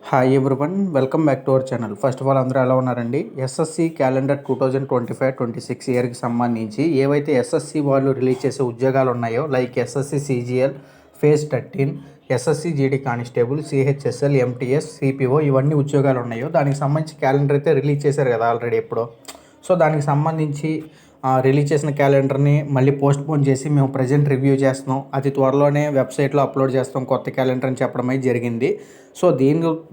Hi everyone, welcome back to our channel. First of all అందరూ ఎలా ఉన్నారండి? SSC calendar 2025-26 ఇయర్కి సంబంధించి ఏవైతే ఎస్ఎస్సి వాళ్ళు రిలీజ్ చేసే ఉద్యోగాలు ఉన్నాయో, like SSC CGL, phase 13, SSC GD constable, CHSL, MTS, CPO ఇవన్నీ ఉద్యోగాలు ఉన్నాయో దానికి సంబంధించి క్యాలెండర్ అయితే రిలీజ్ చేశారు కదా ఆల్రెడీ ఎప్పుడో. సో దానికి సంబంధించి రిలీజ్ చేసిన క్యాలెండర్ని మళ్ళీ పోస్ట్పోన్ చేసి మేము ప్రజెంట్ రివ్యూ చేస్తున్నాం, అతి త్వరలోనే వెబ్సైట్లో అప్లోడ్ చేస్తాం కొత్త క్యాలెండర్ అని చెప్పడం అయితే జరిగింది. సో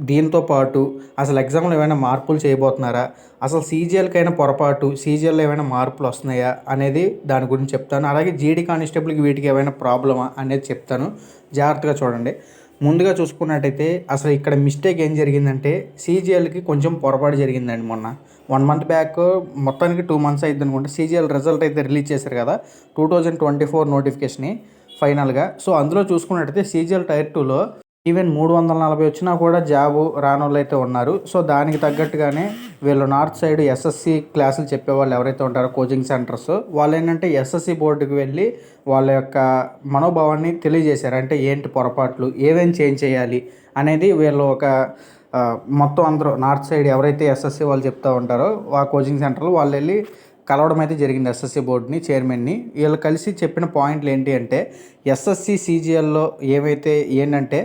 దీంతో పాటు అసలు ఎగ్జామ్లో ఏమైనా మార్పులు చేయబోతున్నారా, అసలు సీజీఎల్కైనా పొరపాటు సీజీఎల్లో ఏమైనా మార్పులు వస్తున్నాయా అనేది దాని గురించి చెప్తాను. అలాగే జీడీ కానిస్టేబుల్కి వీటికి ఏమైనా ప్రాబ్లమా అనేది చెప్తాను, జాగ్రత్తగా చూడండి. ముందుగా చూసుకున్నట్టయితే అసలు ఇక్కడ మిస్టేక్ ఏం జరిగిందంటే సీజీఎల్కి కొంచెం పొరపాటు జరిగిందండి. మొన్న 1 మంత్ బ్యాక్, మొత్తానికి 2 మంత్స్ అయింది అనుకుంటే, సీజీఎల్ రిజల్ట్ అయితే రిలీజ్ చేశారు కదా 2024 నోటిఫికేషన్ని ఫైనల్గా. సో అందులో చూసుకున్నట్టయితే సీజీఎల్ టైర్ 2లో ఈవెన్ 340 వచ్చినా కూడా జాబు రానోళ్ళు అయితే ఉన్నారు. సో దానికి తగ్గట్టుగానే వీళ్ళు నార్త్ సైడ్ ఎస్ఎస్సి క్లాసులు చెప్పేవాళ్ళు ఎవరైతే ఉంటారో కోచింగ్ సెంటర్స్, వాళ్ళు ఏంటంటే ఎస్ఎస్సి బోర్డుకి వెళ్ళి వాళ్ళ యొక్క మనోభావాన్ని తెలియజేశారు. అంటే ఏంటి పొరపాట్లు, ఏమేమి చేంజ్ చేయాలి అనేది వీళ్ళు ఒక మొత్తం అందరూ నార్త్ సైడ్ ఎవరైతే ఎస్ఎస్సి వాళ్ళు చెప్తూ ఉంటారో ఆ కోచింగ్ సెంటర్లో వాళ్ళు వెళ్ళి కలవడం అయితే జరిగింది ఎస్ఎస్సి బోర్డుని, చైర్మన్ని. వీళ్ళు కలిసి చెప్పిన పాయింట్లు ఏంటి అంటే, ఎస్ఎస్సి సీజీఎల్లో ఏమైతే ఏంటంటే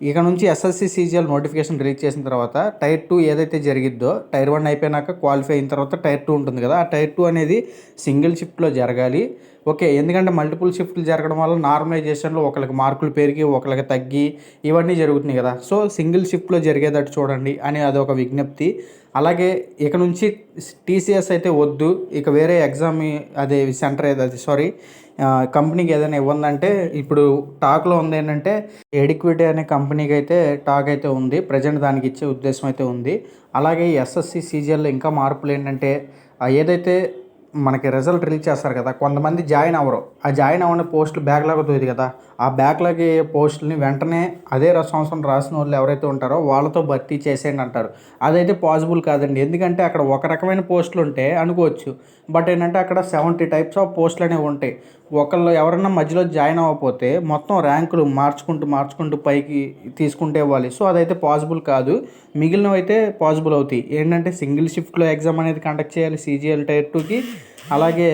ఇక నుంచి ఎస్ఎస్సి సీజీఎల్ నోటిఫికేషన్ రిలీజ్ చేసిన తర్వాత టైర్ 2 ఏదైతే జరిగిద్దో, టైర్ 1 అయిపోయినాక క్వాలిఫై అయిన తర్వాత టైర్ 2 ఉంటుంది కదా, ఆ టైర్ 2 అనేది సింగిల్ షిఫ్ట్లో జరగాలి. ఓకే, ఎందుకంటే మల్టిపుల్ షిఫ్ట్లు జరగడం వల్ల నార్మలైజేషన్లో ఒకరికి మార్కులు పెరిగి ఒకరికి తగ్గి ఇవన్నీ జరుగుతున్నాయి కదా. సో సింగిల్ షిఫ్ట్లో జరిగేటట్టు చూడండి అని అదొక విజ్ఞప్తి. అలాగే ఇక నుంచి టీసీఎస్ అయితే వద్దు, ఇక వేరే ఎగ్జామ్ అదే సెంటర్ ఏదది కంపెనీకి ఏదైనా ఇవ్వందంటే ఇప్పుడు టాక్లో ఉంది ఏంటంటే ఎడిక్విటీ అనే కంపెనీకి అయితే టాక్ అయితే ఉంది, ప్రజెంట్ దానికి ఇచ్చే ఉద్దేశం అయితే ఉంది. అలాగే ఎస్ఎస్సి సీజీఎల్లో ఇంకా మార్పులు ఏంటంటే, ఏదైతే మనకి రిజల్ట్ రిలీజ్ చేస్తారు కదా, కొంతమంది జాయిన్ అవ్వరు, ఆ జాయిన్ అవ్వని పోస్టులు బ్యాక్లాగ్ అవుతుంది కదా, ఆ బ్యాక్లాగ్ పోస్టులని వెంటనే అదే సంవత్సరం రాసిన వాళ్ళు ఎవరైతే ఉంటారో వాళ్ళతో భర్తీ చేసేయండి అంటారు. అదైతే పాసిబుల్ కాదండి, ఎందుకంటే అక్కడ ఒక రకమైన పోస్టులు ఉంటే అనుకోవచ్చు, బట్ ఏంటంటే అక్కడ 70 టైప్స్ ఆఫ్ పోస్టులు అనేవి ఉంటాయి. ఒకళ్ళు ఎవరన్నా మధ్యలో జాయిన్ అవ్వకపోతే మొత్తం ర్యాంకులు మార్చుకుంటూ పైకి తీసుకుంటే ఇవ్వాలి. సో అదైతే పాసిబుల్ కాదు, మిగిలినవి అయితే పాసిబుల్ అవుతాయి. ఏంటంటే సింగిల్ షిఫ్ట్లో ఎగ్జామ్ అనేది కండక్ట్ చేయాలి సీజీఎల్ టైర్ 2కి. అలాగే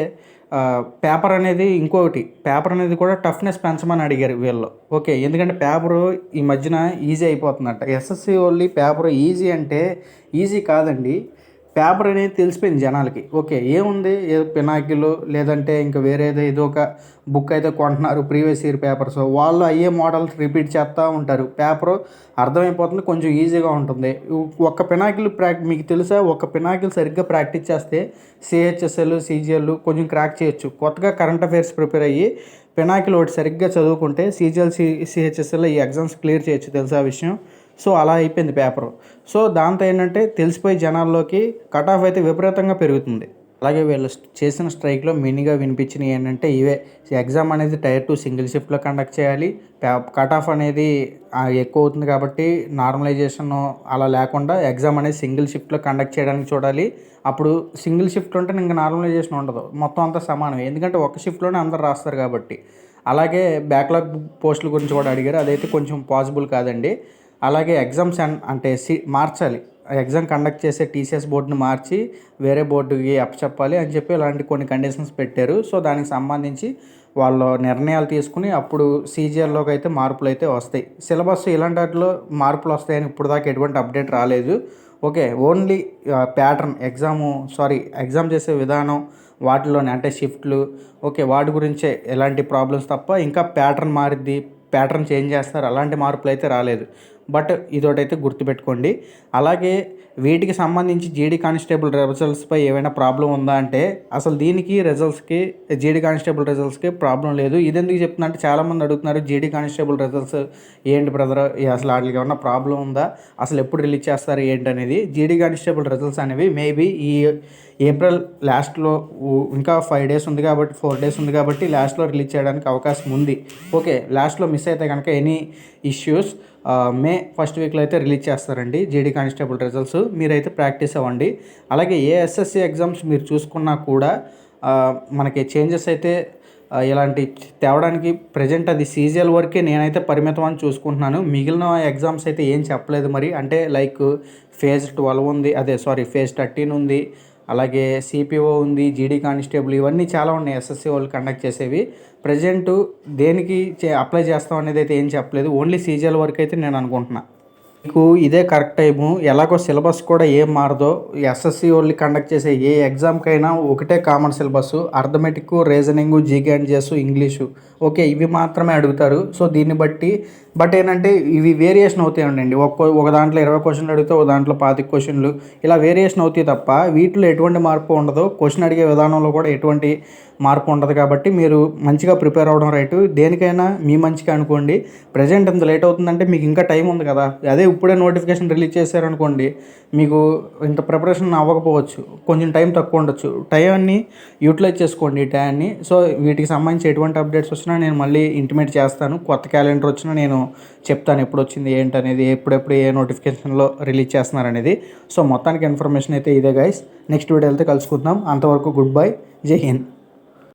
పేపర్ అనేది ఇంకొకటి, పేపర్ అనేది కూడా టఫ్నెస్ పెంచమని అడిగారు వీళ్ళు. ఓకే, ఎందుకంటే పేపరు ఈ మధ్యన ఈజీ అయిపోతుందంట. ఎస్ఎస్సి ఓన్లీ పేపర్ ఈజీ అంటే ఈజీ కాదండి, పేపర్ అనేది తెలిసిపోయింది జనాలకి. ఓకే, ఏముంది, ఏదో పినాకిలు లేదంటే ఇంకా వేరేదో ఏదో ఒక బుక్ అయితే కొంటున్నారు, ప్రీవియస్ ఇయర్ పేపర్స్, వాళ్ళు అయ్యే మోడల్స్ రిపీట్ చేస్తూ ఉంటారు. పేపరు అర్థమైపోతుంది, కొంచెం ఈజీగా ఉంటుంది. ఒక్క పినాకిల్ మీకు తెలుసా, ఒక్క పినాకిల్ సరిగ్గా ప్రాక్టీస్ చేస్తే సిహెచ్ఎస్ఎల్, సీజీఎల్ కొంచెం క్రాక్ చేయొచ్చు. కొత్తగా కరెంట్ అఫైర్స్ ప్రిపేర్ అయ్యి పినాకిల్ ఒకటి సరిగ్గా చదువుకుంటే సీజీఎల్, సిహెచ్ఎస్ఎల్ ఈ ఎగ్జామ్స్ క్లియర్ చేయొచ్చు, తెలుసా ఆ విషయం. సో అలా అయిపోయింది పేపరు. సో దాంతో ఏంటంటే తెలిసిపోయి జనాల్లోకి కట్ ఆఫ్ అయితే విపరీతంగా పెరుగుతుంది. అలాగే వీళ్ళు చేసిన స్ట్రైక్లో మెయిన్గా వినిపించినవి ఏంటంటే ఇవే, ఎగ్జామ్ అనేది టైర్ 2 సింగిల్ షిఫ్ట్లో కండక్ట్ చేయాలి, కట్ ఆఫ్ అనేది ఎక్కువ అవుతుంది కాబట్టి నార్మలైజేషన్ అలా లేకుండా ఎగ్జామ్ అనేది సింగిల్ షిఫ్ట్లో కండక్ట్ చేయడానికి చూడాలి. అప్పుడు సింగిల్ షిఫ్ట్ ఉంటే ఇంకా నార్మలైజేషన్ ఉండదు, మొత్తం అంతా సమానమే, ఎందుకంటే ఒక షిఫ్ట్లోనే అందరు రాస్తారు కాబట్టి. అలాగే బ్యాక్లాగ్ పోస్టుల గురించి కూడా అడిగారు, అదైతే కొంచెం పాసిబుల్ కాదండి. అలాగే ఎగ్జామ్స్ అంటే మార్చాలి, ఎగ్జామ్ కండక్ట్ చేసే టీసీఎస్ బోర్డుని మార్చి వేరే బోర్డుకి అప్పచెప్పాలి అని చెప్పి ఇలాంటి కొన్ని కండిషన్స్ పెట్టారు. సో దానికి సంబంధించి వాళ్ళు నిర్ణయాలు తీసుకుని అప్పుడు సీజీఎల్లోకి అయితే మార్పులు అయితే వస్తాయి. సిలబస్ ఇలాంటి వాటిలో మార్పులు వస్తాయని ఇప్పుడు దాకా ఎటువంటి అప్డేట్ రాలేదు. ఓకే, ఓన్లీ ప్యాటర్న్ ఎగ్జామ్ చేసే విధానం వాటిలోనే, అంటే షిఫ్ట్లు, ఓకే వాటి గురించే ఎలాంటి ప్రాబ్లమ్స్ తప్ప ఇంకా ప్యాటర్న్ మారిద్ది, ప్యాటర్న్ చేంజ్ చేస్తారు, అలాంటి మార్పులు అయితే రాలేదు. బట్ ఇదొకటైతే గుర్తుపెట్టుకోండి. అలాగే వీటికి సంబంధించి జీడీ కానిస్టేబుల్ రిజల్ట్స్పై ఏమైనా ప్రాబ్లం ఉందా అంటే, అసలు దీనికి రిజల్ట్స్కి, జీడీ కానిస్టేబుల్ రిజల్ట్స్కి ప్రాబ్లం లేదు. ఇది ఎందుకు చెప్తున్నా అంటే, చాలామంది అడుగుతున్నారు జీడీ కానిస్టేబుల్ రిజల్ట్స్ ఏంటి బ్రదర్, అసలు వాటికి ఏమన్నా ప్రాబ్లం ఉందా, అసలు ఎప్పుడు రిలీజ్ చేస్తారు ఏంటి అనేది. జీడీ కానిస్టేబుల్ రిజల్ట్స్ అనేవి మేబీ ఈ ఏప్రిల్ లాస్ట్లో, ఇంకా 5 డేస్ ఉంది కాబట్టి 4 డేస్ ఉంది కాబట్టి లాస్ట్లో రిలీజ్ చేయడానికి అవకాశం ఉంది. ఓకే, లాస్ట్లో మిస్ అయితే కనుక ఎనీ ఇష్యూస్ మే ఫస్ట్ వీక్లో అయితే రిలీజ్ చేస్తారండి జీడీ కానిస్టేబుల్ రిజల్ట్స్. మీరైతే ప్రాక్టీస్ అవ్వండి. అలాగే ఏ ఎస్ఎస్సి ఎగ్జామ్స్ మీరు చూసుకున్నా కూడా మనకి చేంజెస్ అయితే ఇలాంటి తేవడానికి ప్రజెంట్ అది సీజీఎల్ వరకే నేనైతే పరిమితం అని చూసుకుంటున్నాను. మిగిలిన ఎగ్జామ్స్ అయితే ఏం చెప్పలేదు మరి. అంటే లైక్ ఫేజ్ 12 ఉంది, ఫేజ్ 13 ఉంది, అలాగే సిపిఓ ఉంది, జీడీ కానిస్టేబుల్, ఇవన్నీ చాలా ఉన్నాయి ఎస్ఎస్సి వాళ్ళు కండక్ట్ చేసేవి. ప్రజెంట్ దేనికి అప్లై చేస్తాం అనేది అయితే ఏం చెప్పలేదు. ఓన్లీ సీజీఎల్ వరకు అయితే నేను అనుకుంటున్నా. మీకు ఇదే కరెక్ట్ టైము. ఎలాగో సిలబస్ కూడా ఏం మారదో. ఎస్ఎస్సి వాళ్ళు కండక్ట్ చేసే ఏ ఎగ్జామ్కైనా ఒకటే common syllabus. Arithmetic, reasoning, GK and GS, English, okay, ఇవి మాత్రమే అడుగుతారు. సో దీన్ని బట్టి ఏంటంటే ఇవి వేరియేషన్ అవుతాయి ఉండండి. ఒక దాంట్లో 20 క్వశ్చన్లు అడిగితే ఒక దాంట్లో 25 క్వశ్చన్లు, ఇలా వేరియేషన్ అవుతాయి తప్ప వీటిలో ఎటువంటి మార్పు ఉండదు. క్వశ్చన్ అడిగే విధానంలో కూడా ఎటువంటి మార్పు ఉండదు. కాబట్టి మీరు మంచిగా ప్రిపేర్ అవ్వడం రైటు. దేనికైనా మీ మంచిగా అనుకోండి. ప్రజెంట్ ఇంత లేట్ అవుతుందంటే మీకు ఇంకా టైం ఉంది కదా. అదే ఇప్పుడే నోటిఫికేషన్ రిలీజ్ చేశారనుకోండి, మీకు ఇంత ప్రిపరేషన్ అవ్వకపోవచ్చు, కొంచెం టైం తక్కువ ఉండొచ్చు. టైంని యూటిలైజ్ చేసుకోండి ఈ టైంని. సో వీటికి సంబంధించి ఎటువంటి అప్డేట్స్ వచ్చినా నేను మళ్ళీ ఇంటిమేట్ చేస్తాను. కొత్త క్యాలెండర్ వచ్చినా నేను చెప్తాను ఎప్పుడు వచ్చింది ఏంటనేది, ఎప్పుడెప్పుడు ఏ నోటిఫికేషన్లో రిలీజ్ చేస్తున్నారనేది. సో మొత్తానికి ఇన్ఫర్మేషన్ అయితే ఇదే గైస్. నెక్స్ట్ వీడియో వెళ్తే కలుసుకుందాం. అంతవరకు గుడ్ బై, జై హింద్.